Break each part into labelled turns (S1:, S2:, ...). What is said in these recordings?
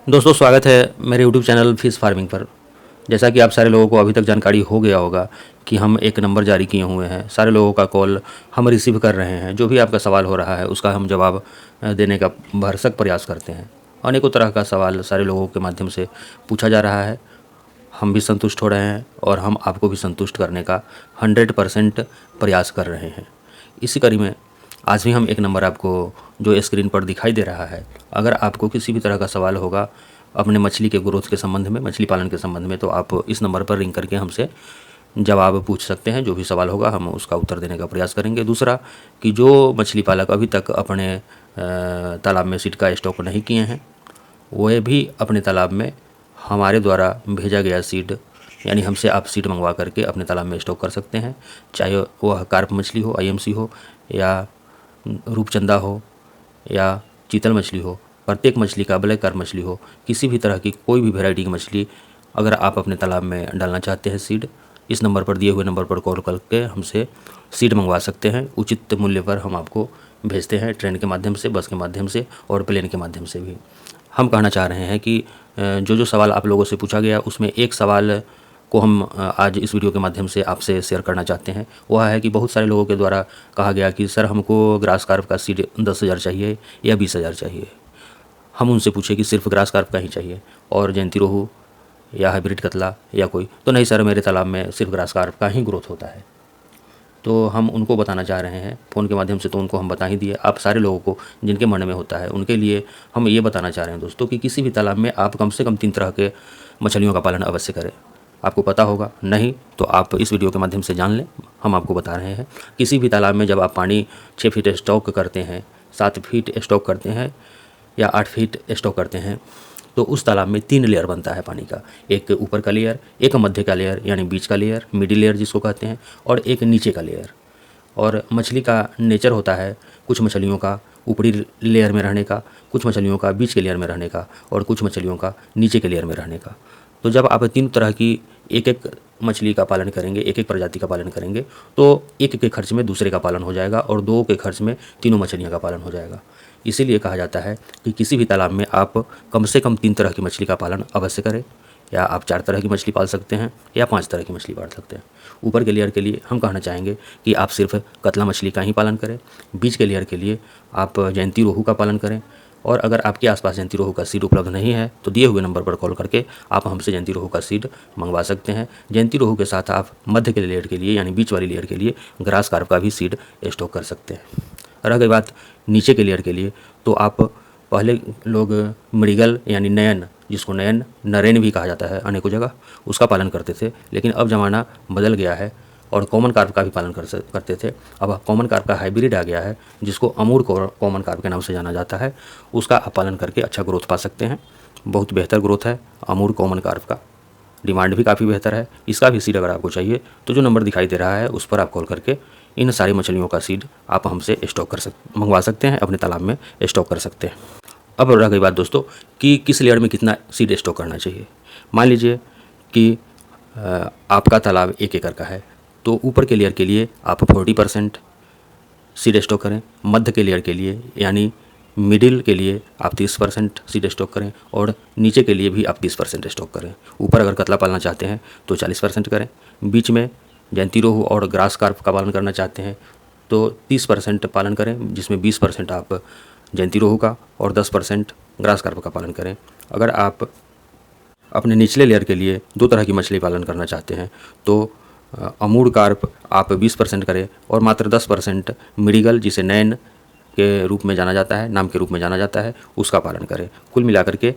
S1: दोस्तों स्वागत है मेरे YouTube चैनल फिश फार्मिंग पर। जैसा कि आप सारे लोगों को अभी तक जानकारी हो गया होगा कि हम एक नंबर जारी किए हुए हैं। सारे लोगों का कॉल हम रिसीव कर रहे हैं। जो भी आपका सवाल हो रहा है उसका हम जवाब देने का भरसक प्रयास करते हैं। अनेकों तरह का सवाल सारे लोगों के माध्यम से पूछा जा रहा है। हम भी संतुष्ट हो रहे हैं और हम आपको भी संतुष्ट करने का 100% प्रयास कर रहे हैं। इसी कड़ी में आज भी हम एक नंबर आपको जो स्क्रीन पर दिखाई दे रहा है, अगर आपको किसी भी तरह का सवाल होगा अपने मछली के ग्रोथ के संबंध में, मछली पालन के संबंध में, तो आप इस नंबर पर रिंग करके हमसे जवाब पूछ सकते हैं। जो भी सवाल होगा हम उसका उत्तर देने का प्रयास करेंगे। दूसरा कि जो मछली पालक अभी तक अपने तालाब में सीड का स्टॉक नहीं किए हैं, वह भी अपने तालाब में हमारे द्वारा भेजा गया सीड यानी हमसे आप सीड मंगवा करके अपने तालाब में स्टॉक कर सकते हैं। चाहे वह कार्प मछली हो, IMC हो, या रूपचंदा हो, या चीतल मछली हो, प्रत्येक मछली का, ब्लैक कार्प मछली हो, किसी भी तरह की कोई भी वैरायटी की मछली अगर आप अपने तालाब में डालना चाहते हैं सीड, इस नंबर पर, दिए हुए नंबर पर कॉल करके हमसे सीड मंगवा सकते हैं। उचित मूल्य पर हम आपको भेजते हैं, ट्रेन के माध्यम से, बस के माध्यम से और प्लेन के माध्यम से भी। हम कहना चाह रहे हैं कि जो सवाल आप लोगों से पूछा गया उसमें एक सवाल को हम आज इस वीडियो के माध्यम से आपसे शेयर करना चाहते हैं। वह है कि बहुत सारे लोगों के द्वारा कहा गया कि सर हमको ग्रास कार्प का सीड 10,000 चाहिए या 20,000 चाहिए। हम उनसे पूछे कि सिर्फ ग्रास कार्प का ही चाहिए और जयंती रोहू या हाइब्रिड कतला या कोई, तो नहीं सर मेरे तालाब में सिर्फ ग्रास कार्प का ही ग्रोथ होता है। तो हम उनको बताना चाह रहे हैं फ़ोन के माध्यम से, तो उनको हम बता ही दिए। आप सारे लोगों को जिनके मन में होता है उनके लिए हम ये बताना चाह रहे हैं दोस्तों कि किसी भी तालाब में आप कम से कम 3 तरह के मछलियों का पालन अवश्य करें। आपको पता होगा, नहीं तो आप इस वीडियो के माध्यम से जान लें। हम आपको बता रहे हैं किसी भी तालाब में जब आप पानी 6 फीट स्टॉक करते हैं, 7 फीट स्टॉक करते हैं या 8 फीट स्टॉक करते हैं, तो उस तालाब में 3 लेयर बनता है पानी का। एक ऊपर का लेयर, एक मध्य का लेयर यानी बीच का लेयर, मिडिल लेयर जिसको कहते हैं, और एक नीचे का लेयर। और मछली का नेचर होता है कुछ मछलियों का ऊपरी लेयर में रहने का, कुछ मछलियों का बीच के लेयर में रहने का, और कुछ मछलियों का नीचे के लेयर में रहने का। तो जब आप 3 तरह की एक मछली का पालन करेंगे, एक प्रजाति का पालन करेंगे, तो एक के खर्च में दूसरे का पालन हो जाएगा और 2 के खर्च में तीनों मछलियों का पालन हो जाएगा। इसीलिए कहा जाता है कि किसी भी तालाब में आप कम से कम 3 तरह की मछली का पालन अवश्य करें, या आप 4 तरह की मछली पाल सकते हैं या 5 तरह की मछली पाल सकते हैं। ऊपर के लेयर के लिए हम कहना चाहेंगे कि आप सिर्फ कतला मछली का ही पालन करें। बीच के लेयर के लिए आप जयंती रोहू का पालन करें। और अगर आपके आसपास जयंती रोहू का सीड उपलब्ध नहीं है तो दिए हुए नंबर पर कॉल करके आप हमसे जयंती रोहू का सीड मंगवा सकते हैं। जयंती रोहू के साथ आप मध्य के लेयर के लिए यानी बीच वाली लेयर के लिए ग्रास कार्प का भी सीड स्टॉक कर सकते हैं। रह गई बात नीचे के लेयर के लिए, तो आप पहले लोग मृगल यानी नयन, जिसको नयन नरेन भी कहा जाता है अनेकों जगह, उसका पालन करते थे। लेकिन अब ज़माना बदल गया है और कॉमन कार्प का भी पालन करते थे। अब कॉमन कार्प का हाइब्रिड आ गया है जिसको अमूर कॉमन कार्प के नाम से जाना जाता है। उसका आप पालन करके अच्छा ग्रोथ पा सकते हैं। बहुत बेहतर ग्रोथ है अमूर कॉमन कार्प का, डिमांड भी काफ़ी बेहतर है। इसका भी सीड अगर आपको चाहिए तो जो नंबर दिखाई दे रहा है उस पर आप कॉल करके इन सारी मछलियों का सीड आप हमसे स्टॉक मंगवा सकते हैं, अपने तालाब में स्टॉक कर सकते हैं। अब रह गई बात दोस्तों कि किस लेयर में कितना सीड स्टॉक करना चाहिए। मान लीजिए कि आपका तालाब 1 एकड़ का है, तो ऊपर के लेयर के लिए आप 40% सीड स्टॉक करें। मध्य के लेयर के लिए यानी मिडिल के लिए आप 30% सीड स्टॉक करें, और नीचे के लिए भी आप 30% स्टॉक करें। ऊपर अगर कतला पालना चाहते हैं तो 40% करें। बीच में जयंती रोहू और ग्रास कार्प का पालन करना चाहते हैं तो 30% पालन करें, जिसमें 20% आप जयंती रोहू का और 10% ग्रास कार्प का पालन करें। अगर आप अपने निचले लेयर के लिए 2 तरह की मछली पालन करना चाहते हैं तो अमूर कार्प आप 20% करें और मात्र 10% मृगल, जिसे नैन के रूप में जाना जाता है, नाम के रूप में जाना जाता है, उसका पालन करें। कुल मिलाकर के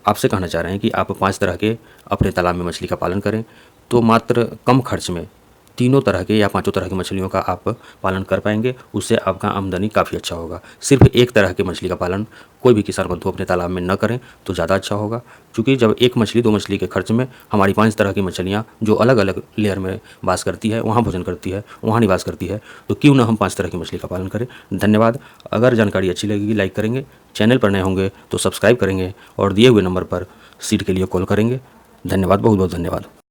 S1: आपसे कहना चाह रहे हैं कि आप 5 तरह के अपने तालाब में मछली का पालन करें, तो मात्र कम खर्च में 3 तरह के या 5 तरह की मछलियों का आप पालन कर पाएंगे। उससे आपका आमदनी काफ़ी अच्छा होगा। सिर्फ 1 तरह की मछली का पालन कोई भी किसान बंधु अपने तालाब में न करें तो ज़्यादा अच्छा होगा, क्योंकि जब 1 मछली 2 मछली के खर्च में हमारी 5 तरह की मछलियाँ जो अलग अलग लेयर में वास करती है, वहाँ भोजन करती है, वहाँ निवास करती है, तो क्यों ना हम 5 तरह की मछली का पालन करें। धन्यवाद। अगर जानकारी अच्छी लगेगी लाइक करेंगे, चैनल पर नए होंगे तो सब्सक्राइब करेंगे और दिए हुए नंबर पर सीड के लिए कॉल करेंगे। धन्यवाद, बहुत बहुत धन्यवाद।